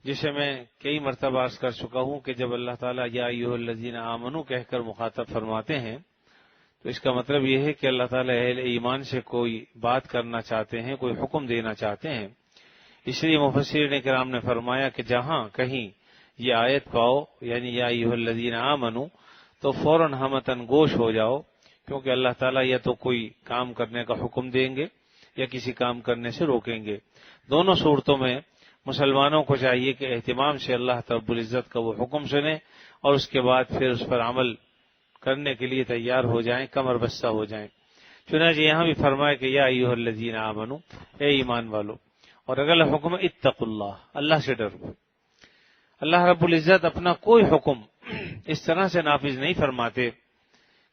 جسے میں کئی مرتبہ عرض کر چکا ہوں کہ جب اللہ تعالیٰ یا ایھا الذین آمنوا کہہ کر مخاطب فرماتے ہیں تو اس کا مطلب یہ ہے کہ اللہ تعالیٰ اہل ایمان سے کوئی بات کرنا چاہتے ہیں، کوئی حکم دینا چاہتے ہیں۔ اس لیے مفسرین کرام نے فرمایا کہ جہاں کہیں یہ آیت پاؤ یعنی یا ایھا الذین آمنوا تو فوراً ہمتاً گوش ہو جاؤ، کیونکہ اللہ تعالیٰ یا تو کوئی کام کرنے کا حکم دیں گے یا کسی کام کرنے سے روکیں گے۔ دونوں صورتوں میں مسلمانوں کو چاہیے کہ اہتمام سے اللہ رب العزت کا وہ حکم سنیں اور اس کے بعد پھر اس پر عمل کرنے کے لیے تیار ہو جائیں، کمر بستہ ہو جائیں۔ چنانچہ یہاں بھی فرمایا کہ یا ایھا الذین آمنوا، اے ایمان والو، اور اگلا حکم اتقوا اللہ، اللہ سے ڈرو۔ اللہ رب العزت اپنا کوئی حکم اس طرح سے نافذ نہیں فرماتے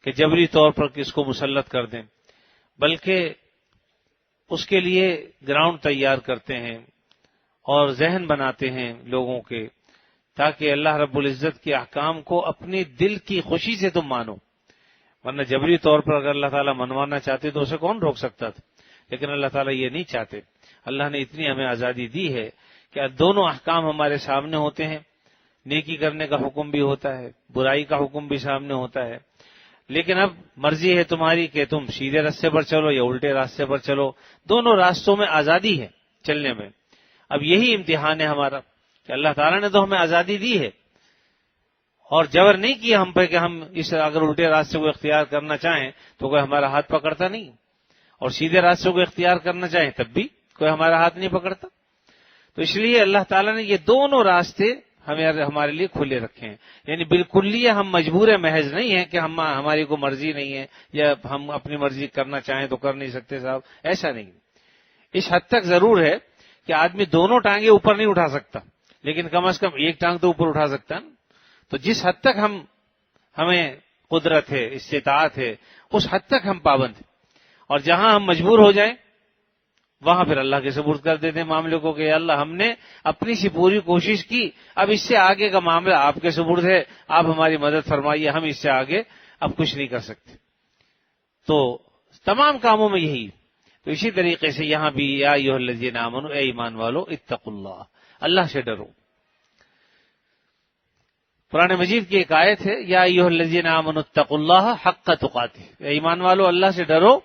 کہ جبری طور پر کس کو مسلط کر دیں، بلکہ اس کے لیے گراؤنڈ تیار کرتے ہیں اور ذہن بناتے ہیں لوگوں کے، تاکہ اللہ رب العزت کے احکام کو اپنی دل کی خوشی سے تم مانو، ورنہ جبری طور پر اگر اللہ تعالیٰ منوانا چاہتے تو اسے کون روک سکتا تھا؟ لیکن اللہ تعالیٰ یہ نہیں چاہتے۔ اللہ نے اتنی ہمیں آزادی دی ہے کہ دونوں احکام ہمارے سامنے ہوتے ہیں، نیکی کرنے کا حکم بھی ہوتا ہے، برائی کا حکم بھی سامنے ہوتا ہے، لیکن اب مرضی ہے تمہاری کہ تم سیدھے راستے پر چلو یا الٹے راستے پر چلو، دونوں راستوں میں آزادی ہے چلنے میں۔ اب یہی امتحان ہے ہمارا کہ اللہ تعالیٰ نے تو ہمیں آزادی دی ہے اور جبر نہیں کیا ہم پہ کہ ہم اس اگر الٹے راستے کو اختیار کرنا چاہیں تو کوئی ہمارا ہاتھ پکڑتا نہیں، اور سیدھے راستے کو اختیار کرنا چاہیں تب بھی کوئی ہمارا ہاتھ نہیں پکڑتا۔ تو اس لیے اللہ تعالیٰ نے یہ دونوں راستے ہمارے لیے کھلے رکھے ہیں، یعنی بالکلیہ ہم مجبور محض نہیں ہیں کہ ہماری کوئی مرضی نہیں ہے یا ہم اپنی مرضی کرنا چاہیں تو کر نہیں سکتے صاحب، ایسا نہیں۔ اس حد تک ضرور ہے کہ آدمی دونوں ٹانگیں اوپر نہیں اٹھا سکتا، لیکن کم از کم ایک ٹانگ تو اوپر اٹھا سکتا ہے۔ تو جس حد تک ہمیں قدرت ہے، استطاعت ہے، اس حد تک ہم پابند ہیں، اور جہاں ہم مجبور ہو جائیں وہاں پھر اللہ کے سپرد کر دیتے ہیں معاملے کو کہ اللہ ہم نے اپنی سی پوری کوشش کی، اب اس سے آگے کا معاملہ آپ کے سپرد ہے، آپ ہماری مدد فرمائیے، ہم اس سے آگے اب کچھ نہیں کر سکتے۔ تو تمام کاموں میں یہی۔ تو اسی طریقے سے یہاں بھی یا ایھا الذین آمنوا، اے ایمان والو، اتقوا اللہ، اللہ سے ڈرو۔ قرآن مجید کی ایک آیت ہے یا ایھا الذین آمنوا اتقوا اللہ حق تقاتہ، اے ایمان والو اللہ سے ڈرو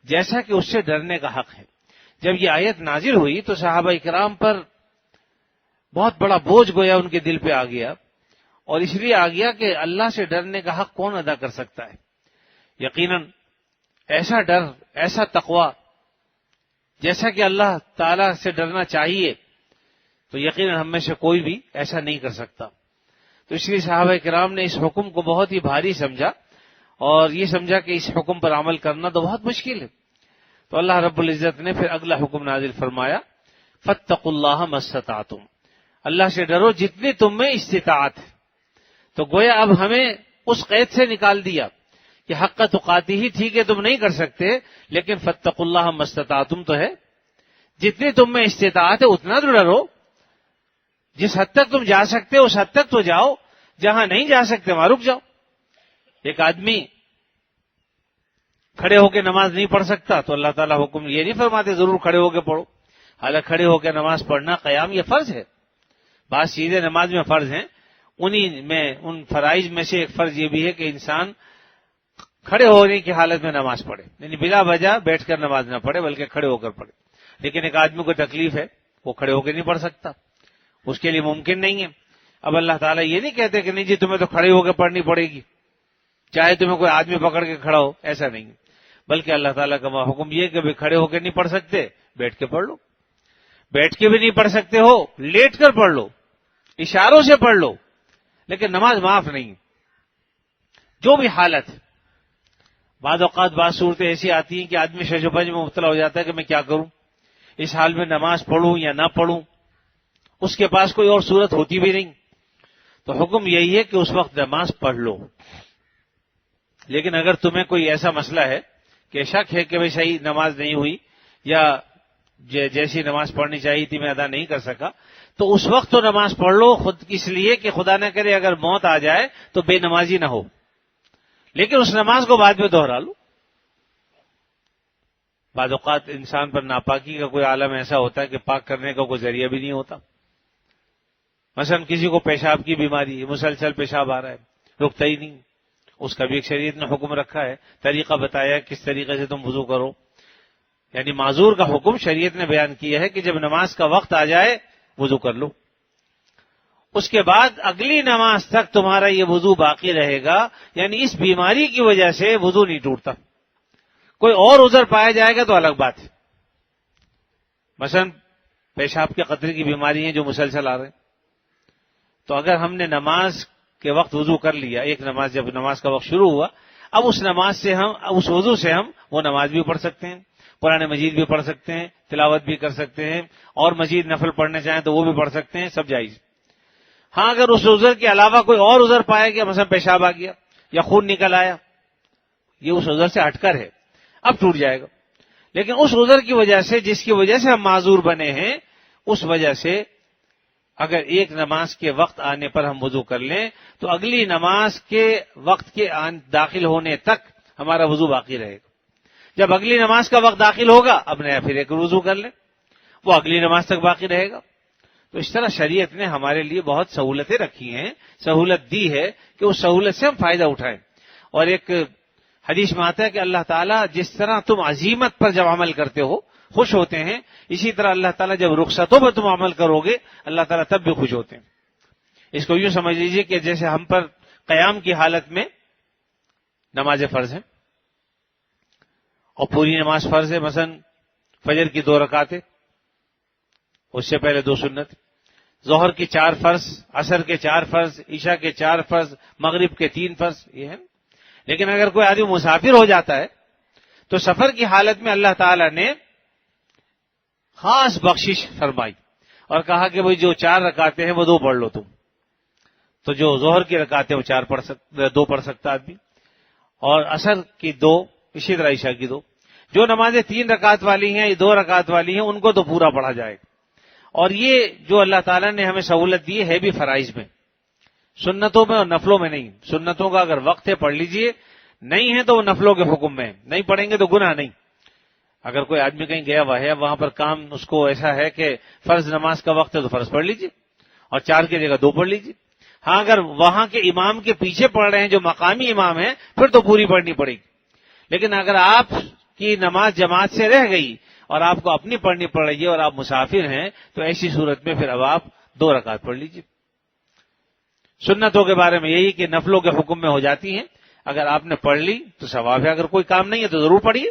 جیسا کہ اس سے ڈرنے کا حق ہے۔ جب یہ آیت نازل ہوئی تو صحابہ کرام پر بہت بڑا بوجھ گویا ان کے دل پہ آ گیا، اور اس لیے آ گیا کہ اللہ سے ڈرنے کا حق کون ادا کر سکتا ہے؟ یقیناً ایسا ڈر، ایسا تقوی جیسا کہ اللہ تعالیٰ سے ڈرنا چاہیے تو یقیناً ہم میں سے کوئی بھی ایسا نہیں کر سکتا۔ تو اس لیے صحابہ کرام نے اس حکم کو بہت ہی بھاری سمجھا اور یہ سمجھا کہ اس حکم پر عمل کرنا تو بہت مشکل ہے۔ تو اللہ رب العزت نے پھر اگلا حکم نازل فرمایا، فاتقوا اللہ ما استطعتم، اللہ سے ڈرو جتنی تم میں استطاعت ہے۔ تو گویا اب ہمیں اس قید سے نکال دیا کہ حق تقاتہ ہی ٹھیک ہے تم نہیں کر سکتے، لیکن فاتقوا اللہ ما استطعتم تو ہے، جتنی تم میں استطاعت ہے اتنا تو ڈرو، جس حد تک تم جا سکتے اس حد تک تو جاؤ، جہاں نہیں جا سکتے وہاں رک جاؤ۔ ایک آدمی کھڑے ہو کے نماز نہیں پڑھ سکتا تو اللہ تعالیٰ حکم یہ نہیں فرماتے ضرور کھڑے ہو کے پڑھو، حالانکہ کھڑے ہو کے نماز پڑھنا قیام یہ فرض ہے، بعض چیزیں نماز میں فرض ہیں، ان فرائض میں سے ایک فرض یہ بھی ہے کہ انسان کھڑے ہونے کی حالت میں نماز پڑھے، یعنی بلا وجہ بیٹھ کر نماز نہ پڑھے بلکہ کھڑے ہو کر پڑھے۔ لیکن ایک آدمی کو تکلیف ہے، وہ کھڑے ہو کے نہیں پڑھ سکتا، اس کے لیے ممکن نہیں ہے۔ اب اللہ تعالیٰ یہ نہیں کہتے کہ نہیں جی تمہیں تو کھڑے ہو کے پڑھنی پڑے گی چاہے تمہیں کوئی آدمی پکڑ کے کھڑا ہو، ایسا نہیں ہے، بلکہ اللہ تعالیٰ کا حکم یہ کہ کھڑے ہو کے نہیں پڑھ سکتے بیٹھ کے پڑھ لو، بیٹھ کے بھی نہیں پڑھ سکتے ہو لیٹ کر پڑھ لو، اشاروں سے پڑھ لو، لیکن نماز معاف نہیں، جو بھی حالت۔ بعض اوقات بعض صورتیں ایسی آتی ہیں کہ آدمی شش و پنج میں مبتلا ہو جاتا ہے کہ میں کیا کروں، اس حال میں نماز پڑھوں یا نہ پڑھوں، اس کے پاس کوئی اور صورت ہوتی بھی نہیں، تو حکم یہی ہے کہ اس وقت نماز پڑھ لو۔ لیکن اگر تمہیں کوئی ایسا مسئلہ ہے کہ شک ہے کہ بھئی صحیح نماز نہیں ہوئی یا جیسی نماز پڑھنی چاہیے تھی میں ادا نہیں کر سکا، تو اس وقت تو نماز پڑھ لو، خود اس لیے کہ خدا نہ کرے اگر موت آ جائے تو بے نمازی نہ ہو، لیکن اس نماز کو بعد میں دوہرا لو۔ بعض اوقات انسان پر ناپاکی کا کوئی عالم ایسا ہوتا ہے کہ پاک کرنے کا کوئی ذریعہ بھی نہیں ہوتا، مثلا کسی کو پیشاب کی بیماری ہے، مسلسل پیشاب آ رہا ہے، رکتا ہی نہیں، اس کا بھی ایک شریعت نے حکم رکھا ہے، طریقہ بتایا کس طریقے سے تم وضو کرو. یعنی معذور کا حکم شریعت نے بیان کیا ہے کہ جب نماز کا وقت آ جائے وضو کر لو. اس کے بعد اگلی نماز تک تمہارا یہ وضو باقی رہے گا. یعنی اس بیماری کی وجہ سے وضو نہیں ٹوٹتا. کوئی اور عذر پایا جائے گا تو الگ بات ہے. مثلا پیشاب کے قطرے کی بیماری ہیں جو مسلسل آ رہے ہیں، تو اگر ہم نے نماز کے وقت وضو کر لیا، ایک نماز جب نماز کا وقت شروع ہوا، اب اس نماز سے ہم اس وضو سے ہم وہ نماز بھی پڑھ سکتے ہیں، قرآن مجید بھی پڑھ سکتے ہیں، تلاوت بھی کر سکتے ہیں، اور مزید نفل پڑھنے چاہیں تو وہ بھی پڑھ سکتے ہیں، سب جائز. ہاں اگر اس عذر کے علاوہ کوئی اور عذر پایا گیا، مثلا پیشاب آ گیا یا خون نکل آیا، یہ اس عذر سے ہٹ کر ہے، اب ٹوٹ جائے گا. لیکن اس عذر کی وجہ سے جس کی وجہ سے ہم معذور بنے ہیں، اس وجہ سے اگر ایک نماز کے وقت آنے پر ہم وضو کر لیں تو اگلی نماز کے وقت کے داخل ہونے تک ہمارا وضو باقی رہے گا. جب اگلی نماز کا وقت داخل ہوگا اب نیا پھر ایک وضو کر لیں، وہ اگلی نماز تک باقی رہے گا. تو اس طرح شریعت نے ہمارے لیے بہت سہولتیں رکھی ہیں، سہولت دی ہے کہ اس سہولت سے ہم فائدہ اٹھائیں. اور ایک حدیث میں آتا ہے کہ اللہ تعالیٰ جس طرح تم عزیمت پر جب عمل کرتے ہو خوش ہوتے ہیں، اسی طرح اللہ تعالیٰ جب رخصتوں پر تم عمل کرو گے اللہ تعالیٰ تب بھی خوش ہوتے ہیں. اس کو یوں سمجھ لیجئے کہ جیسے ہم پر قیام کی حالت میں نماز فرض ہے اور پوری نماز فرض ہے، مثلا فجر کی 2 رکعتیں، اس سے پہلے 2 سنت، ظہر کی 4 فرض، عصر کے 4 فرض، عشاء کے 4 فرض، مغرب کے 3 فرض، یہ ہے. لیکن اگر کوئی آدمی مسافر ہو جاتا ہے تو سفر کی حالت میں اللہ تعالیٰ نے خاص بخشش فرمائی اور کہا کہ بھئی جو 4 رکعتیں ہیں وہ 2 پڑھ لو تم. تو جو ظہر کی رکعتیں وہ 2 پڑھ سکتا آدمی، اور عصر کی 2، اسی طرح عشاء کی 2. جو نمازیں 3 رکعت والی ہیں یا 2 رکعت والی ہیں ان کو تو پورا پڑھا جائے گا. اور یہ جو اللہ تعالیٰ نے ہمیں سہولت دی ہے بھی فرائض میں، سنتوں میں اور نفلوں میں نہیں. سنتوں کا اگر وقت ہے پڑھ لیجئے، نہیں ہے تو وہ نفلوں کے حکم میں، نہیں پڑھیں گے تو گناہ نہیں. اگر کوئی آدمی کہیں گیا ہوا ہے، وہاں پر کام اس کو ایسا ہے کہ فرض نماز کا وقت ہے تو فرض پڑھ لیجئے اور 4 کی جگہ 2 پڑھ لیجئے. ہاں اگر وہاں کے امام کے پیچھے پڑھ رہے ہیں جو مقامی امام ہیں پھر تو پوری پڑھنی پڑے گی. لیکن اگر آپ کی نماز جماعت سے رہ گئی اور آپ کو اپنی پڑھنی پڑ رہی ہے اور آپ مسافر ہیں تو ایسی صورت میں پھر اب آپ 2 رکعت پڑھ لیجئے. سنتوں کے بارے میں یہی کہ نفلوں کے حکم میں ہو جاتی ہیں، اگر آپ نے پڑھ لی تو ثواب ہے، اگر کوئی کام نہیں ہے تو ضرور پڑھیے.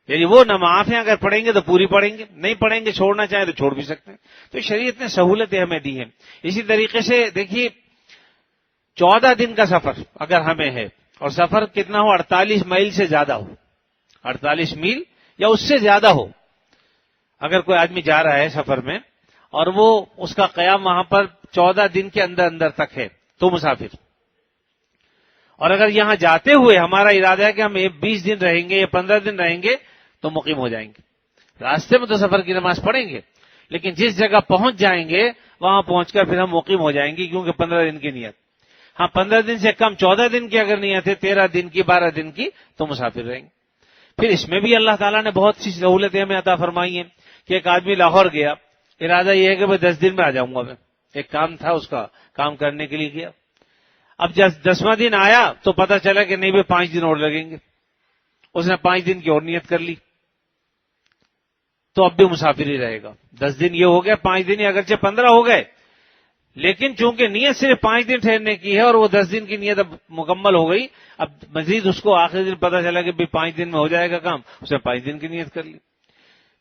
یعنی وہ نماز ہیں، اگر پڑھیں گے تو پوری پڑھیں گے، نہیں پڑھیں گے چھوڑنا چاہیں تو چھوڑ بھی سکتے ہیں. تو شریعت نے سہولتیں ہمیں دی ہیں. اسی طریقے سے دیکھیے 14 دن کا سفر اگر ہمیں ہے اور سفر کتنا ہو، 48 میل سے زیادہ ہو، 48 میل یا اس سے زیادہ ہو، اگر کوئی آدمی جا رہا ہے سفر میں اور وہ اس کا قیام وہاں پر 14 دن کے اندر اندر تک ہے تو مسافر. اور اگر یہاں جاتے ہوئے ہمارا ارادہ ہے کہ ہم 20 دن رہیں گے یا 15 دن رہیں گے تو مقیم ہو جائیں گے. راستے میں تو سفر کی نماز پڑھیں گے، لیکن جس جگہ پہنچ جائیں گے وہاں پہنچ کر پھر ہم مقیم ہو جائیں گے، کیونکہ 15 دن کی نیت. ہاں 15 دن سے کم 14 دن کی اگر نیت ہے، 13 دن کی، 12 دن کی، تو مسافر رہیں گے. پھر اس میں بھی اللہ تعالیٰ نے بہت سی سہولتیں ہمیں عطا فرمائی ہیں کہ ایک آدمی لاہور گیا، ارادہ یہ ہے کہ میں 10 دن میں آ جاؤں گا، میں ایک کام تھا اس کا کام کرنے کے لیے گیا. اب جب 10واں دن آیا تو پتہ چلا کہ نہیں 5 دن اور لگیں گے. اس نے 5 دن کی اور نیت کر لی تو اب بھی مسافر ہی رہے گا. 10 دن یہ ہو گیا، 5 دن اگرچہ 15 ہو گئے، لیکن چونکہ نیت صرف 5 دن ٹھہرنے کی ہے اور وہ 10 دن کی نیت اب مکمل ہو گئی، اب مزید اس کو آخری دن پتہ چلا کہ 5 دن میں ہو جائے گا کام، اس نے 5 دن کی نیت کر لی.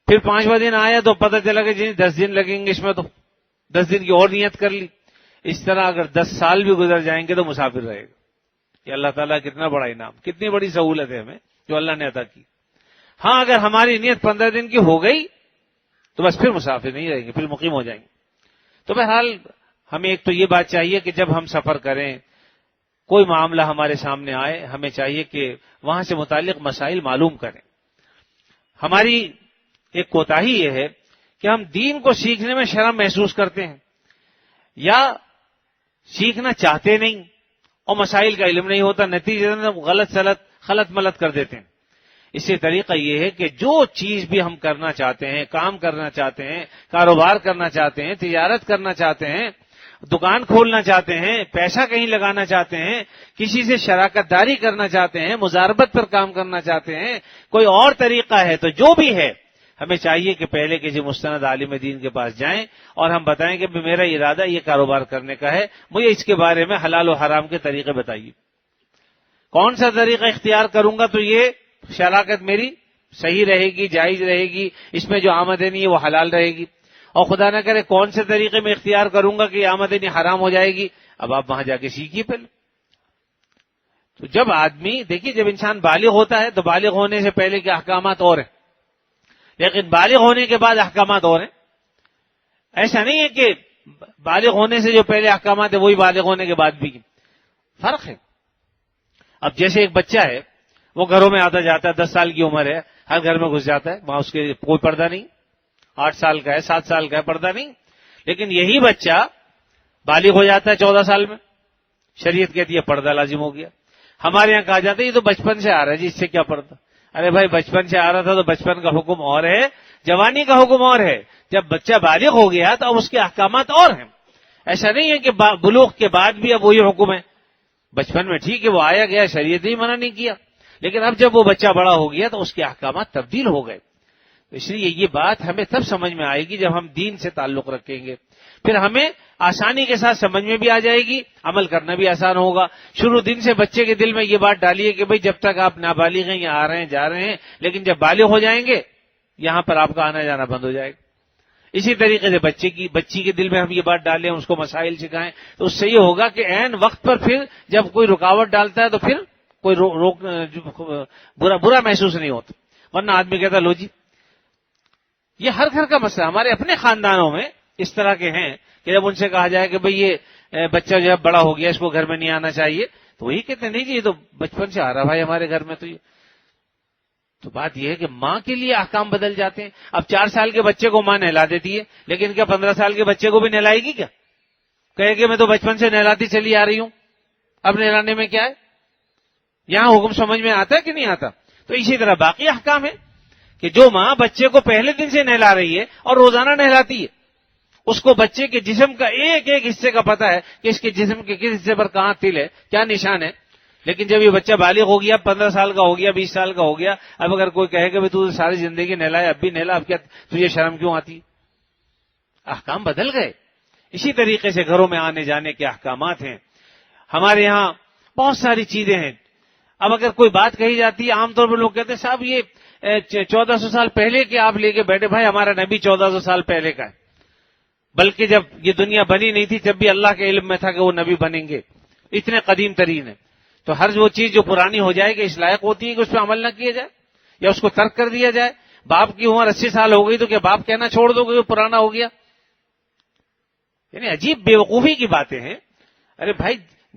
پھر 5واں دن آیا تو پتہ چلا کہ جی 10 دن لگیں گے اس میں، تو 10 دن کی اور نیت کر لی. اس طرح اگر 10 سال بھی گزر جائیں گے تو مسافر رہے گا. یہ اللہ تعالیٰ کتنا بڑا انعام، کتنی بڑی سہولت ہے ہمیں جو اللہ نے عطا کی. ہاں اگر ہماری نیت 15 دن کی ہو گئی تو بس پھر مسافر نہیں رہیں گے، پھر مقیم ہو جائیں گے. تو بہرحال ہمیں ایک تو یہ بات چاہیے کہ جب ہم سفر کریں، کوئی معاملہ ہمارے سامنے آئے، ہمیں چاہیے کہ وہاں سے متعلق مسائل معلوم کریں. ہماری ایک کوتاہی یہ ہے کہ ہم دین کو سیکھنے میں شرم محسوس کرتے ہیں یا سیکھنا چاہتے نہیں اور مسائل کا علم نہیں ہوتا، نتیجے میں غلط ملت کر دیتے ہیں. اس سے طریقہ یہ ہے کہ جو چیز بھی ہم کرنا چاہتے ہیں، کام کرنا چاہتے ہیں، کاروبار کرنا چاہتے ہیں، تجارت کرنا چاہتے ہیں، دکان کھولنا چاہتے ہیں، پیسہ کہیں لگانا چاہتے ہیں، کسی سے شراکت داری کرنا چاہتے ہیں، مزاربت پر کام کرنا چاہتے ہیں، کوئی اور طریقہ ہے، تو جو بھی ہے ہمیں چاہیے کہ پہلے کسی مستند عالم دین کے پاس جائیں اور ہم بتائیں کہ میرا ارادہ یہ کاروبار کرنے کا ہے، مجھے اس کے بارے میں حلال و حرام کے طریقے بتائیے، کون سا طریقہ اختیار کروں گا تو یہ شراکت میری صحیح رہے گی، جائز رہے گی، اس میں جو آمدنی ہے وہ حلال رہے گی، اور خدا نہ کرے کون سے طریقے میں اختیار کروں گا کہ یہ آمدنی حرام ہو جائے گی، اب آپ وہاں جا کے سیکھیے پہلے۔ تو جب آدمی دیکھیے، جب انسان بالغ ہوتا ہے تو بالغ ہونے سے پہلے کے احکامات اور ہیں، لیکن بالغ ہونے کے بعد احکامات اور ہیں۔ ایسا نہیں ہے کہ بالغ ہونے سے جو پہلے احکامات ہیں وہی بالغ ہونے کے بعد بھی، فرق ہے۔ اب جیسے ایک بچہ ہے، وہ گھروں میں آتا جاتا ہے، 10 سال کی عمر ہے، ہر گھر میں گھس جاتا ہے، وہاں اس کے کوئی پردہ نہیں، 8 سال کا ہے، 7 سال کا ہے، پردہ نہیں، لیکن یہی بچہ بالغ ہو جاتا ہے 14 سال میں، شریعت کہتی ہے پردہ لازم ہو گیا۔ ہمارے یہاں کہا جاتا ہے یہ تو بچپن سے آ رہا ہے جی، اس سے کیا پردہ؟ ارے بھائی بچپن سے آ رہا تھا تو بچپن کا حکم اور ہے، جوانی کا حکم اور ہے، جب بچہ بالغ ہو گیا تو اب اس کے احکامات اور ہیں۔ ایسا نہیں ہے کہ بلوغ کے بعد بھی اب وہی حکم ہے، بچپن میں ٹھیک ہے وہ آیا گیا، شریعت ہی منع نہیں کیا، لیکن اب جب وہ بچہ بڑا ہو گیا تو اس کے احکامات تبدیل ہو گئے۔ اس لیے یہ بات ہمیں تب سمجھ میں آئے گی جب ہم دین سے تعلق رکھیں گے، پھر ہمیں آسانی کے ساتھ سمجھ میں بھی آ جائے گی، عمل کرنا بھی آسان ہوگا۔ شروع دن سے بچے کے دل میں یہ بات ڈالیے کہ بھئی جب تک آپ نابالغ ہیں یا آ رہے ہیں جا رہے ہیں، لیکن جب بالغ ہو جائیں گے یہاں پر آپ کا آنا جانا بند ہو جائے گا۔ اسی طریقے سے بچی کے دل میں ہم یہ بات ڈالیں، اس کو مسائل سکھائیں، تو اس سے یہ ہوگا کہ عین وقت پر پھر جب کوئی رکاوٹ ڈالتا ہے تو پھر کوئی برا محسوس نہیں ہوتا، ورنہ آدمی کہتا لو جی۔ یہ ہر گھر کا مسئلہ، ہمارے اپنے خاندانوں میں اس طرح کے ہیں کہ جب ان سے کہا جائے کہ بھئی یہ بچہ جو ہے بڑا ہو گیا، اس کو گھر میں نہیں آنا چاہیے، تو وہی کہتے ہیں نہیں جی یہ تو بچپن سے آ رہا بھائی ہمارے گھر میں، تو بات یہ ہے کہ ماں کے لیے احکام بدل جاتے ہیں۔ اب 4 سال کے بچے کو ماں نہلا دیتی ہے، لیکن کیا 15 سال کے بچے کو بھی نہلائے گی؟ کیا کہے کہ میں تو بچپن سے نہلاتی چلی آ رہی ہوں، اب نہلانے میں کیا ہے؟ یہاں حکم سمجھ میں آتا ہے کہ نہیں آتا؟ تو اسی طرح باقی احکام ہے کہ جو ماں بچے کو پہلے دن سے نہلا رہی ہے اور روزانہ نہلاتی ہے، اس کو بچے کے جسم کا ایک ایک حصے کا پتہ ہے کہ اس کے جسم کے کس حصے پر کہاں تل ہے، کیا نشان ہے۔ لیکن جب یہ بچہ بالغ ہو گیا، 15 سال کا ہو گیا، 20 سال کا ہو گیا، اب اگر کوئی کہے کہ تو ساری زندگی نہلایا اب بھی نہلا، اب کیا تجھے شرم کیوں آتی؟ احکام بدل گئے۔ اسی طریقے سے گھروں میں آنے جانے کے احکامات ہیں۔ ہمارے یہاں بہت ساری چیزیں ہیں۔ اب اگر کوئی بات کہی جاتی ہے، عام طور پر لوگ کہتے ہیں صاحب یہ 1400 سال پہلے کے آپ لے کے بیٹھے، بھائی ہمارا نبی 1400 سال پہلے کا ہے، بلکہ جب یہ دنیا بنی نہیں تھی جب بھی اللہ کے علم میں تھا کہ وہ نبی بنیں گے، اتنے قدیم ترین ہے۔ تو ہر وہ چیز جو پرانی ہو جائے کہ اس لائق ہوتی ہے کہ اس پہ عمل نہ کیا جائے یا اس کو ترک کر دیا جائے۔ باپ کی عمر 80 سال ہو گئی تو کیا باپ کہنا چھوڑ دو کہ وہ پرانا ہو گیا؟ یعنی عجیب بیوقوفی کی باتیں ہیں۔ ارے بھائی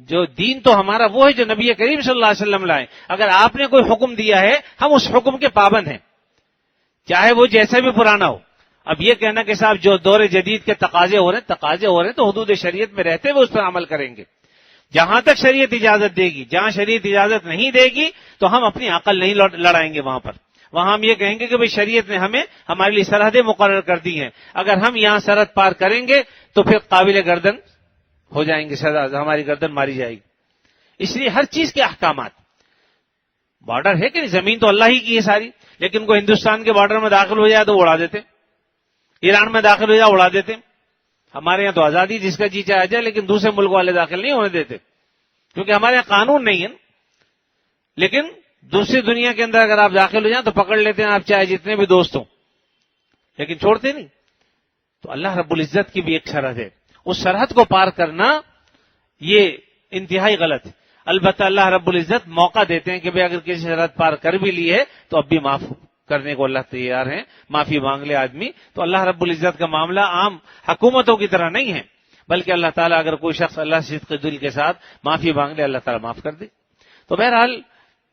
جو دین تو ہمارا وہ ہے جو نبی کریم صلی اللہ علیہ وسلم لائے، اگر آپ نے کوئی حکم دیا ہے ہم اس حکم کے پابند ہیں، چاہے وہ جیسا بھی پرانا ہو۔ اب یہ کہنا کہ صاحب جو دور جدید کے تقاضے ہو رہے ہیں تو حدود شریعت میں رہتے ہوئے اس پر عمل کریں گے، جہاں تک شریعت اجازت دے گی۔ جہاں شریعت اجازت نہیں دے گی تو ہم اپنی عقل نہیں لڑائیں گے وہاں ہم یہ کہیں گے کہ بھئی شریعت نے ہمیں ہمارے لیے سرحدیں مقرر کر دی ہیں، اگر ہم یہاں سرحد پار کریں گے تو پھر قابل گردن ہو جائیں گے، ہماری گردن ماری جائے گی۔ اس لیے ہر چیز کے احکامات، بارڈر ہے کہ زمین تو اللہ ہی کی ہے ساری، لیکن کوئی ہندوستان کے بارڈر میں داخل ہو جائے تو وہ اڑا دیتے، ایران میں داخل ہو جائے اڑا دیتے۔ ہمارے یہاں تو آزادی جس کا جی چاہے جائے، لیکن دوسرے ملک والے داخل نہیں ہونے دیتے کیونکہ ہمارے یہاں قانون نہیں ہے۔ لیکن دوسری دنیا کے اندر اگر آپ داخل ہو جائیں تو پکڑ لیتے ہیں، آپ چاہے جتنے بھی دوست ہوں، لیکن چھوڑتے نہیں۔ تو اللہ رب العزت کی بھی ایک سرحد ہے، اس سرحد کو پار کرنا یہ انتہائی غلط ہے۔ البتہ اللہ رب العزت موقع دیتے ہیں کہ بھئی اگر کسی سرحد پار کر بھی لی ہے تو اب بھی معاف کرنے کو اللہ تیار ہیں، معافی مانگ لے آدمی۔ تو اللہ رب العزت کا معاملہ عام حکومتوں کی طرح نہیں ہے، بلکہ اللہ تعالیٰ اگر کوئی شخص اللہ سے صدق دل کے ساتھ معافی مانگ لے، اللہ تعالیٰ معاف کر دے۔ تو بہرحال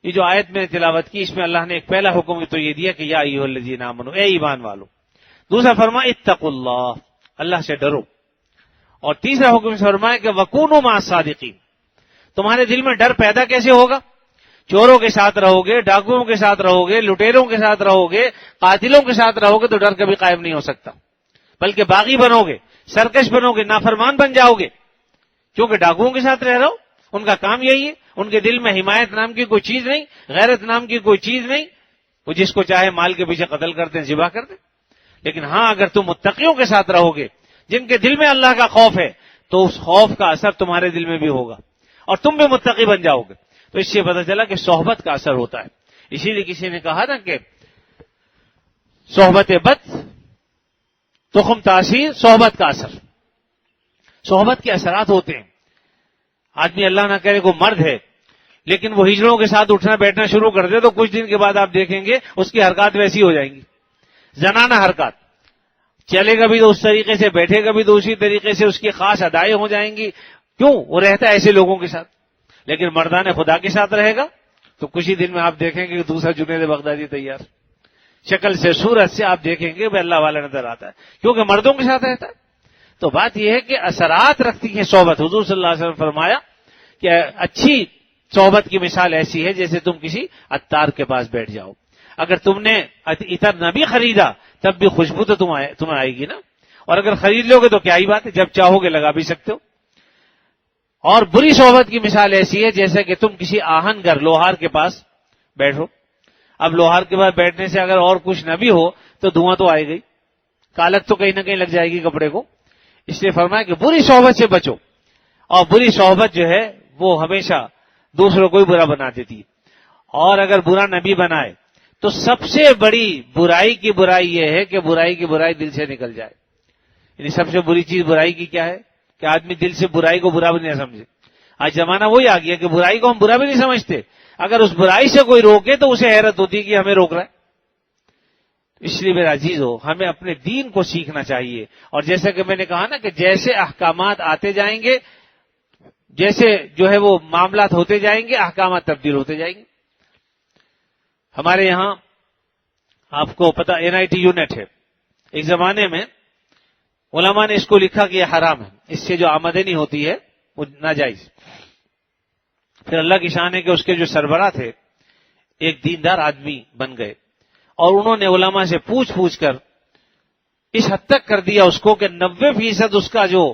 یہ جو آیت میں نے تلاوت کی، اس میں اللہ نے ایک پہلا حکم تو یہ دیا کہ یا ایھا الذین آمنوا، اے ایمان والو۔ دوسرا فرمایا اتقوا اللہ، اللہ سے ڈرو۔ اور تیسرا حکم فرمایا کہ وکونوا مع الصادقین، تمہارے دل میں ڈر پیدا کیسے ہوگا؟ چوروں کے ساتھ رہو گے، ڈاکوؤں کے ساتھ رہو گے، لٹیروں کے ساتھ رہو گے، قاتلوں کے ساتھ رہو گے تو ڈر کبھی قائم نہیں ہو سکتا، بلکہ باغی بنو گے، سرکش بنو گے، نافرمان بن جاؤ گے، کیونکہ ڈاکوؤں کے ساتھ رہ رہا ہو، ان کا کام یہی ہے، ان کے دل میں حمایت نام کی کوئی چیز نہیں، غیرت نام کی کوئی چیز نہیں، وہ جس کو چاہے مال کے پیچھے قتل کرتے ہیں، ذبح کرتے ہیں۔ لیکن ہاں اگر تم متقیوں کے ساتھ رہو گے، جن کے دل میں اللہ کا خوف ہے، تو اس خوف کا اثر تمہارے دل میں بھی ہوگا اور تم بھی متقی بن جاؤ گے۔ تو اس سے پتہ چلا کہ صحبت کا اثر ہوتا ہے۔ اسی لیے کسی نے کہا نا کہ صحبت بد تخم تاثیر، صحبت کا اثر، صحبت کے اثرات ہوتے ہیں۔ آدمی اللہ نہ کرے کو مرد ہے لیکن وہ ہجڑوں کے ساتھ اٹھنا بیٹھنا شروع کر دے تو کچھ دن کے بعد آپ دیکھیں گے اس کی حرکات ویسی ہو جائیں گی، زنانہ حرکات، چلے گا بھی تو اس طریقے سے، بیٹھے گا بھی تو اسی طریقے سے، اس کی خاص ادائیں ہو جائیں گی۔ کیوں؟ وہ رہتا ہے ایسے لوگوں کے ساتھ۔ لیکن مردان خدا کے ساتھ رہے گا تو کچھ ہی دن میں آپ دیکھیں گے کہ دوسرا جنید بغدادی تیار، شکل سے صورت سے آپ دیکھیں گے کہ اللہ والا نظر آتا ہے، کیونکہ مردوں کے ساتھ رہتا ہے۔ تو بات یہ ہے کہ اثرات رکھتی ہے صحبت۔ حضور صلی اللہ علیہ وسلم نے فرمایا کہ اچھی صحبت کی مثال ایسی ہے جیسے تم کسی عطار کے پاس بیٹھ جاؤ، اگر تم نے عطر نہ بھی خریدا تب بھی خوشبو تو تمہیں آئے گی نا، اور اگر خرید لو گے تو کیا ہی بات ہے، جب چاہو گے لگا بھی سکتے ہو۔ اور بری صحبت کی مثال ایسی ہے جیسے کہ تم کسی آہن گر لوہار کے پاس بیٹھو، اب لوہار کے پاس بیٹھنے سے اگر اور کچھ نہ بھی ہو تو دھواں تو آئے گئی، کالک تو کہیں نہ کہیں لگ جائے گی کپڑے کو۔ اس لیے فرمایا کہ بری صحبت سے بچو، اور بری صحبت جو ہے وہ ہمیشہ دوسروں کو ہی برا بنا دیتی ہے، اور اگر برا نہ بھی بنائے تو سب سے بڑی برائی کی برائی یہ ہے کہ برائی کی برائی دل سے نکل جائے۔ یعنی سب سے بری چیز برائی کی کیا ہے کہ آدمی دل سے برائی کو برا بھی نہیں سمجھے۔ آج زمانہ وہی آ گیا کہ برائی کو ہم برا بھی نہیں سمجھتے، اگر اس برائی سے کوئی روکے تو اسے حیرت ہوتی ہے کہ ہمیں روک رہا ہے۔ اس لیے میرا عزیز ہو، ہمیں اپنے دین کو سیکھنا چاہیے، اور جیسا کہ میں نے کہا نا کہ جیسے احکامات آتے جائیں گے، جیسے جو ہے وہ معاملات ہوتے جائیں گے، احکامات تبدیل ہوتے جائیں گے۔ ہمارے یہاں آپ کو پتا NIT یونٹ ہے، ایک زمانے میں علماء نے اس کو لکھا کہ یہ حرام ہے، اس سے جو آمدنی ہوتی ہے وہ ناجائز۔ پھر اللہ کی شان ہے کہ اس کے جو سربراہ تھے ایک دیندار آدمی بن گئے، اور انہوں نے علماء سے پوچھ کر اس حد تک کر دیا اس کو کہ 90% اس کا جو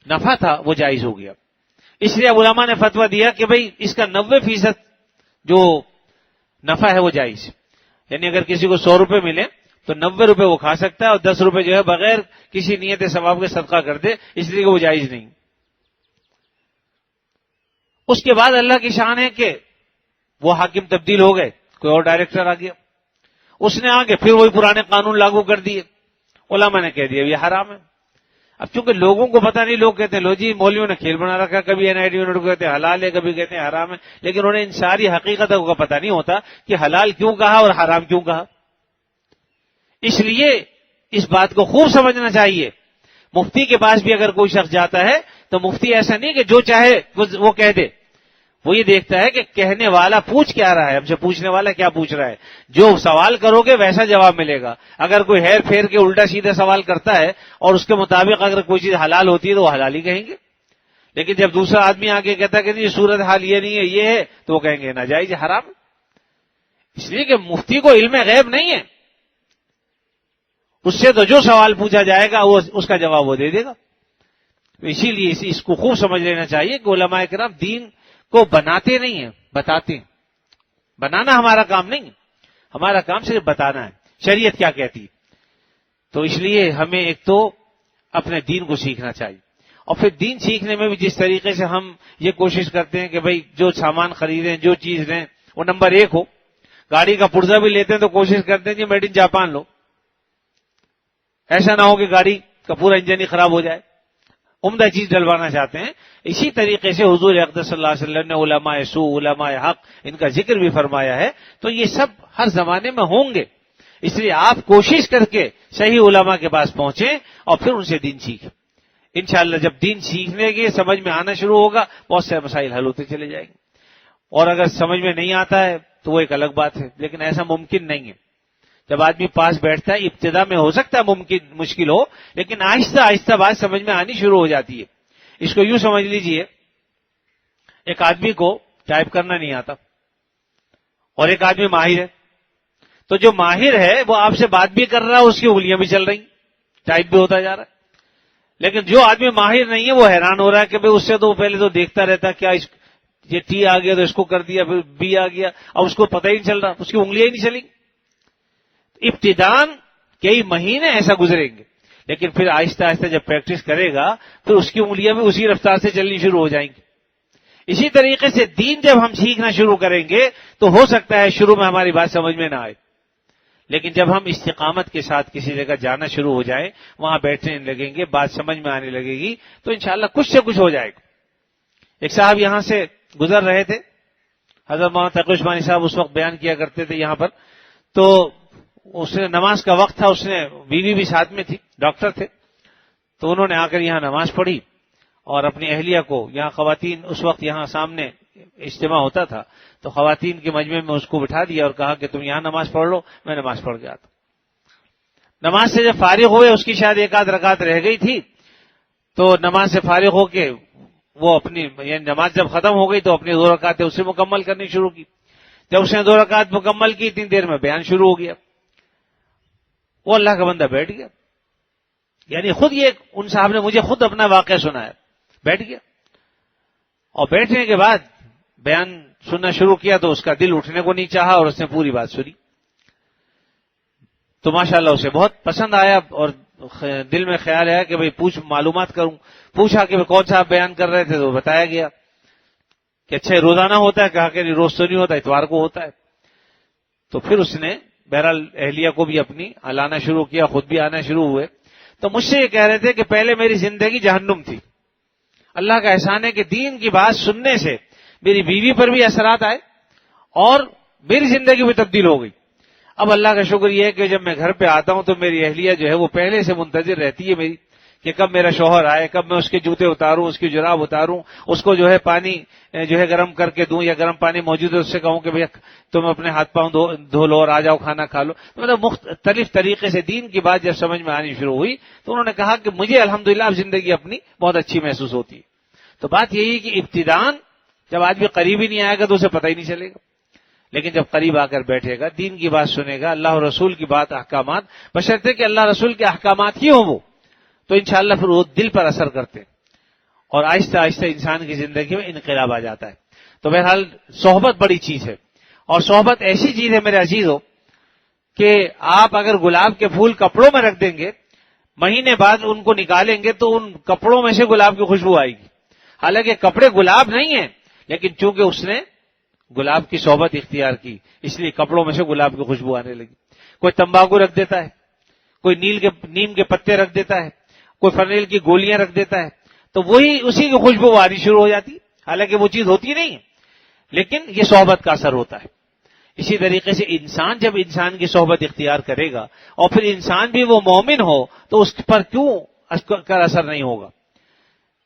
نفع تھا وہ جائز ہو گیا۔ اس لیے علماء نے فتویٰ دیا کہ بھئی اس کا 90% جو نفع ہے وہ جائز، یعنی اگر کسی کو 100 روپے ملے تو 90 روپے وہ کھا سکتا ہے، اور 10 روپے جو ہے بغیر کسی نیت ثواب کے صدقہ کر دے، اس لیے کہ وہ جائز نہیں۔ اس کے بعد اللہ کی شان ہے کہ وہ حاکم تبدیل ہو گئے، کوئی اور ڈائریکٹر آ گیا، اس نے آگے پھر وہی پرانے قانون لاگو کر دیے، علماء نے کہہ دیا یہ حرام ہے۔ اب چونکہ لوگوں کو پتہ نہیں، لوگ کہتے ہیں لو جی مولویوں نے کھیل بنا رکھا، کبھی NIT یونٹ کو کہتے ہیں حلال ہے، کبھی کہتے ہیں حرام ہے، لیکن انہیں ان ساری حقیقتوں کا پتہ نہیں ہوتا کہ حلال کیوں کہا اور حرام کیوں کہا۔ اس لیے اس بات کو خوب سمجھنا چاہیے، مفتی کے پاس بھی اگر کوئی شخص جاتا ہے تو مفتی ایسا نہیں کہ جو چاہے وہ کہہ دے، وہ یہ دیکھتا ہے کہ کہنے والا پوچھ کیا رہا ہے، ہم سے پوچھنے والا کیا پوچھ رہا ہے، جو سوال کرو گے ویسا جواب ملے گا۔ اگر کوئی ہیر پھیر کے الٹا سیدھا سوال کرتا ہے اور اس کے مطابق اگر کوئی چیز حلال ہوتی ہے تو وہ حلال ہی کہیں گے، لیکن جب دوسرا آدمی آگے کہتا ہے کہ نہیں صورت حال یہ نہیں ہے یہ ہے، تو وہ کہیں گے ناجائز حرام۔ اس لیے کہ مفتی کو علم غیب نہیں ہے، اس سے تو جو سوال پوچھا جائے گا وہ اس کا جواب وہ دے دے گا۔ اسی لیے اس کو خوب سمجھ لینا چاہیے کہ علماء کرام دین کو بناتے نہیں ہیں، بتاتے ہیں۔ بنانا ہمارا کام نہیں ہے، ہمارا کام صرف بتانا ہے شریعت کیا کہتی ہے۔ تو اس لیے ہمیں ایک تو اپنے دین کو سیکھنا چاہیے، اور پھر دین سیکھنے میں بھی جس طریقے سے ہم یہ کوشش کرتے ہیں کہ بھئی جو سامان خریدیں، جو چیز لیں وہ نمبر 1 ہو۔ گاڑی کا پرزہ بھی لیتے ہیں تو کوشش کرتے ہیں کہ میڈ ان جاپان لو، ایسا نہ ہو کہ گاڑی کا پورا انجن ہی خراب ہو جائے، عمدہ چیز ڈلوانا چاہتے ہیں۔ اسی طریقے سے حضور اقدس صلی اللہ علیہ وسلم نے علماء سو، علماء حق، ان کا ذکر بھی فرمایا ہے، تو یہ سب ہر زمانے میں ہوں گے، اس لیے آپ کوشش کر کے صحیح علماء کے پاس پہنچیں اور پھر ان سے دین سیکھیں۔ انشاءاللہ جب دین سیکھنے کے سمجھ میں آنا شروع ہوگا بہت سے مسائل حل ہوتے چلے جائیں گے، اور اگر سمجھ میں نہیں آتا ہے تو وہ ایک الگ بات ہے، لیکن ایسا ممکن نہیں ہے۔ جب آدمی پاس بیٹھتا ہے ابتدا میں ہو سکتا ہے مشکل ہو، لیکن آہستہ آہستہ بات سمجھ میں آنی شروع ہو جاتی ہے۔ اس کو یوں سمجھ لیجئے، ایک آدمی کو ٹائپ کرنا نہیں آتا اور ایک آدمی ماہر ہے، تو جو ماہر ہے وہ آپ سے بات بھی کر رہا ہے، اس کی انگلیاں بھی چل رہی، ٹائپ بھی ہوتا جا رہا ہے۔ لیکن جو آدمی ماہر نہیں ہے وہ حیران ہو رہا ہے کہ بھئی اس سے تو پہلے تو دیکھتا رہتا کیا یہ ٹی آ گیا تو اس کو کر دیا، پھر بی آ گیا، اب اس کو پتہ ہی نہیں چل رہا، اس کی انگلیاں ہی نہیں چلیں. ابتداءً کئی مہینے ایسا گزریں گے، لیکن پھر آہستہ آہستہ جب پریکٹس کرے گا پھر اس کی انگلیاں بھی اسی رفتار سے چلنی شروع ہو جائیں گی. اسی طریقے سے دین جب ہم سیکھنا شروع کریں گے تو ہو سکتا ہے شروع میں ہماری بات سمجھ میں نہ آئے، لیکن جب ہم استقامت کے ساتھ کسی جگہ جانا شروع ہو جائیں، وہاں بیٹھنے لگیں گے، بات سمجھ میں آنے لگے گی، تو انشاءاللہ کچھ سے کچھ ہو جائے گا. ایک صاحب یہاں سے گزر رہے تھے، حضرت مولانا تقی عثمانی صاحب اس وقت بیان کیا کرتے تھے یہاں پر، تو اس نے نماز کا وقت تھا، اس نے بیوی بھی ساتھ میں تھی، ڈاکٹر تھے، تو انہوں نے آ کر یہاں نماز پڑھی اور اپنی اہلیہ کو، یہاں خواتین اس وقت یہاں سامنے اجتماع ہوتا تھا تو خواتین کے مجمع میں اس کو بٹھا دیا اور کہا کہ تم یہاں نماز پڑھ لو، میں نماز پڑھ کے آتا. نماز سے جب فارغ ہوئے، اس کی شاید ایک آدھ رکعت رہ گئی تھی، تو نماز سے فارغ ہو کے وہ اپنی یعنی نماز جب ختم ہو گئی تو اپنی 2 رکعتیں اسے مکمل کرنی شروع کی. جب اس نے 2 رکعت مکمل کی اتنی دیر میں بیان شروع ہو گیا. وہ اللہ کا بندہ بیٹھ گیا، یعنی خود یہ ان صاحب نے مجھے خود اپنا واقعہ سنایا، بیٹھ گیا اور بیٹھنے کے بعد بیان سننا شروع کیا تو اس کا دل اٹھنے کو نہیں چاہا اور اس نے پوری بات سنی. تو ماشاءاللہ اسے بہت پسند آیا اور دل میں خیال آیا کہ بھئی معلومات کروں. پوچھا کہ کون سا آپ بیان کر رہے تھے تو بتایا گیا کہ اچھا روزانہ ہوتا ہے، کہا کہ روز تو نہیں ہوتا، اتوار کو ہوتا ہے. تو پھر اس نے بہرحال اہلیہ کو بھی اپنی لانا شروع کیا، خود بھی آنا شروع ہوئے. تو مجھ سے یہ کہہ رہے تھے کہ پہلے میری زندگی جہنم تھی، اللہ کا احسان ہے کہ دین کی بات سننے سے میری بیوی پر بھی اثرات آئے اور میری زندگی بھی تبدیل ہو گئی. اب اللہ کا شکر یہ ہے کہ جب میں گھر پہ آتا ہوں تو میری اہلیہ جو ہے وہ پہلے سے منتظر رہتی ہے میری کہ کب میرا شوہر آئے، کب میں اس کے جوتے اتاروں، اس کی جراب اتاروں، اس کو جو ہے پانی جو ہے گرم کر کے دوں یا گرم پانی موجود ہے اس سے کہوں کہ بھئی تم اپنے ہاتھ پاؤں دھو لو اور آ جاؤ کھانا کھا لو. مطلب مختلف طریقے سے دین کی بات جب سمجھ میں آنی شروع ہوئی تو انہوں نے کہا کہ مجھے الحمدللہ اب زندگی اپنی بہت اچھی محسوس ہوتی ہے. تو بات یہی کہ ابتداءً جب آدمی قریب ہی نہیں آئے گا تو اسے پتہ ہی نہیں چلے گا، لیکن جب قریب آ کر بیٹھے گا، دین کی بات سنے گا، اللہ اور رسول کی بات، احکامات، بشرطے کہ اللہ رسول کے احکامات ہی ہوں وہ، تو انشاءاللہ پھر وہ دل پر اثر کرتے ہیں اور آہستہ آہستہ انسان کی زندگی میں انقلاب آ جاتا ہے. تو بہرحال صحبت بڑی چیز ہے اور صحبت ایسی چیز ہے میرے عزیزو کہ آپ اگر گلاب کے پھول کپڑوں میں رکھ دیں گے، مہینے بعد ان کو نکالیں گے تو ان کپڑوں میں سے گلاب کی خوشبو آئے گی. حالانکہ کپڑے گلاب نہیں ہیں، لیکن چونکہ اس نے گلاب کی صحبت اختیار کی اس لیے کپڑوں میں سے گلاب کی خوشبو آنے لگی. کوئی تمباکو رکھ دیتا ہے، کوئی نیم کے پتے رکھ دیتا ہے، کوئی فرنیل کی گولیاں رکھ دیتا ہے، تو وہی اسی کی خوشبو آنی شروع ہو جاتی. حالانکہ وہ چیز ہوتی نہیں ہے، لیکن یہ صحبت کا اثر ہوتا ہے. اسی طریقے سے انسان جب انسان کی صحبت اختیار کرے گا اور پھر انسان بھی وہ مومن ہو تو اس پر کیوں کا اثر نہیں ہوگا.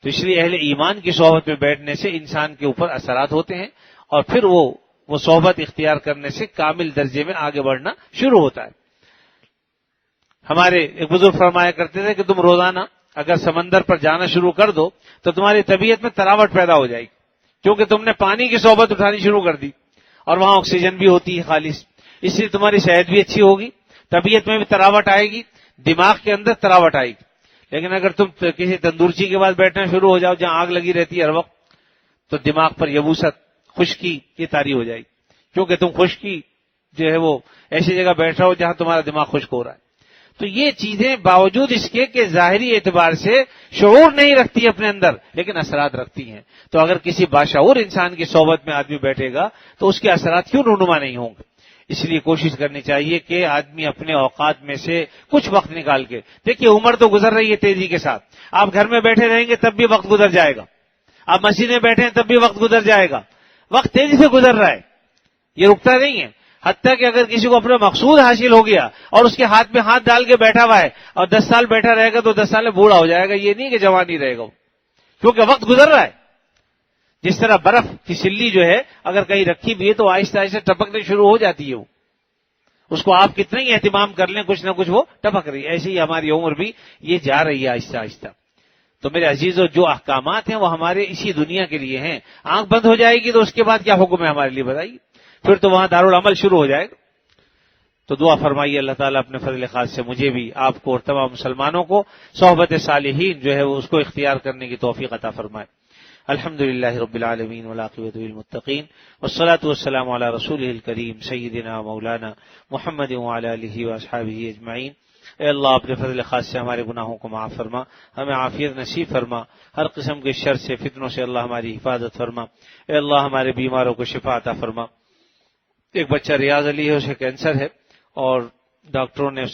تو اس لیے اہل ایمان کی صحبت میں بیٹھنے سے انسان کے اوپر اثرات ہوتے ہیں اور پھر وہ صحبت اختیار کرنے سے کامل درجے میں آگے بڑھنا شروع ہوتا ہے. ہمارے ایک بزرگ فرمایا کرتے تھے کہ تم روزانہ اگر سمندر پر جانا شروع کر دو تو تمہاری طبیعت میں تراوٹ پیدا ہو جائے گی، کیونکہ تم نے پانی کی صحبت اٹھانی شروع کر دی اور وہاں آکسیجن بھی ہوتی ہے خالص، اس لیے تمہاری صحت بھی اچھی ہوگی، طبیعت میں بھی تراوٹ آئے گی، دماغ کے اندر تراوٹ آئے گی. لیکن اگر تم کسی تندورچی کے بعد بیٹھنا شروع ہو جاؤ جہاں آگ لگی رہتی ہے ہر وقت، تو دماغ پر یبوست، خشکی کی طاری ہو جائے گی، کیونکہ تم خشکی جو ہے وہ ایسی جگہ بیٹھ رہے ہو جہاں تمہارا دماغ خشک ہو رہا ہے. تو یہ چیزیں باوجود اس کے کہ ظاہری اعتبار سے شعور نہیں رکھتی اپنے اندر لیکن اثرات رکھتی ہیں. تو اگر کسی باشعور انسان کی صحبت میں آدمی بیٹھے گا تو اس کے اثرات کیوں رونما نہیں ہوں گے. اس لیے کوشش کرنی چاہیے کہ آدمی اپنے اوقات میں سے کچھ وقت نکال کے، دیکھیے عمر تو گزر رہی ہے تیزی کے ساتھ، آپ گھر میں بیٹھے رہیں گے تب بھی وقت گزر جائے گا، آپ مسجد میں بیٹھے ہیں تب بھی وقت گزر جائے گا. وقت تیزی سے گزر رہا ہے، یہ رکتا نہیں ہے. حتیٰ کہ اگر کسی کو اپنا مقصود حاصل ہو گیا اور اس کے ہاتھ میں ہاتھ ڈال کے بیٹھا ہوا ہے اور 10 سال بیٹھا رہے گا تو 10 سال میں بوڑھا ہو جائے گا، یہ نہیں کہ جوان ہی رہے گا، کیونکہ وقت گزر رہا ہے. جس طرح برف کی سلی جو ہے اگر کہیں رکھی بھی ہے تو آہستہ آہستہ ٹپکنے شروع ہو جاتی ہے، وہ اس کو آپ کتنا ہی اہتمام کر لیں کچھ نہ کچھ وہ ٹپک رہی ہے. ایسے ہی ہماری عمر بھی یہ جا رہی ہے آہستہ آہستہ. تو میرے عزیزو جو احکامات ہیں وہ ہمارے اسی دنیا کے لیے ہیں. آنکھ بند ہو جائے گی تو اس کے بعد کیا حکم ہے ہمارے لیے بتائیے، پھر تو وہاں دارالعمل شروع ہو جائے گا. تو دعا فرمائیے اللہ تعالیٰ اپنے فضل خاص سے مجھے بھی، آپ کو اور تمام مسلمانوں کو صحبت صالحین جو ہے وہ اس کو اختیار کرنے کی توفیق عطا فرمائے۔ الحمد للہ رب العالمین والعاقبۃ للمتقین والصلاۃ والسلام علی رسولہ الکریم سیدنا مولانا محمد وعلی آلہ واصحابہ اجمعین۔ اے اللہ اپنے فضل خاص سے ہمارے گناہوں کو معاف فرما، ہمیں عافیت نصیب فرما، ہر قسم کے شر سے فتنوں سے اللہ ہماری حفاظت فرما۔ اے اللہ ہمارے بیماروں کو شفا عطا فرما۔ ایک بچہ ریاض علی ہے، اسے کینسر ہے اور ڈاکٹروں نے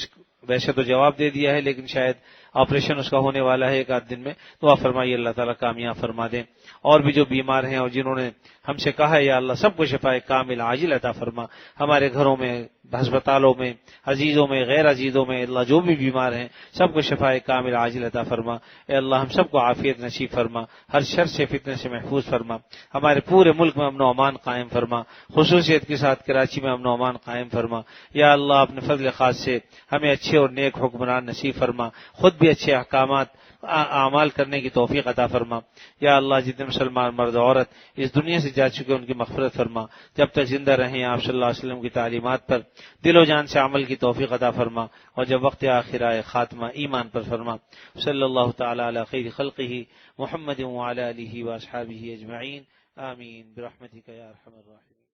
ویسے تو جواب دے دیا ہے لیکن شاید آپریشن اس کا ہونے والا ہے ایک آدھ دن میں، دعا فرمائیے اللہ تعالیٰ کامیاب فرما دیں۔ اور بھی جو بیمار ہیں اور جنہوں نے ہم سے کہا ہے یا اللہ سب کو شفائے کامل عاجل عطا فرما۔ ہمارے گھروں میں، ہسپتالوں میں، عزیزوں میں، غیر عزیزوں میں اللہ جو بھی بیمار ہیں سب کو شفائے کامل عاجل عطا فرما۔ اے اللہ ہم سب کو عافیت نصیب فرما، ہر شر سے فتنے سے محفوظ فرما، ہمارے پورے ملک میں امن و امان قائم فرما، خصوصیت کے ساتھ کراچی میں امن و امان قائم فرما۔ یا اللہ اپنے فضل خاص سے ہمیں اچھے اور نیک حکمران نصیب فرما، خود بھی اچھے احکامات اعمال کرنے کی توفیق عطا فرما۔ یا اللہ جتنے مسلمان مرد عورت اس دنیا سے جا چکے ان کی مغفرت فرما، جب تک زندہ رہیں آپ صلی اللہ علیہ وسلم کی تعلیمات پر دل و جان سے عمل کی توفیق عطا فرما، اور جب وقت آخر آئے خاتمہ ایمان پر فرما۔ صلی اللہ تعالی علی خیر خلقہ محمد وعلی آلہ واصحابہ اجمعین، آمین برحمتک یا ارحم الراحمین۔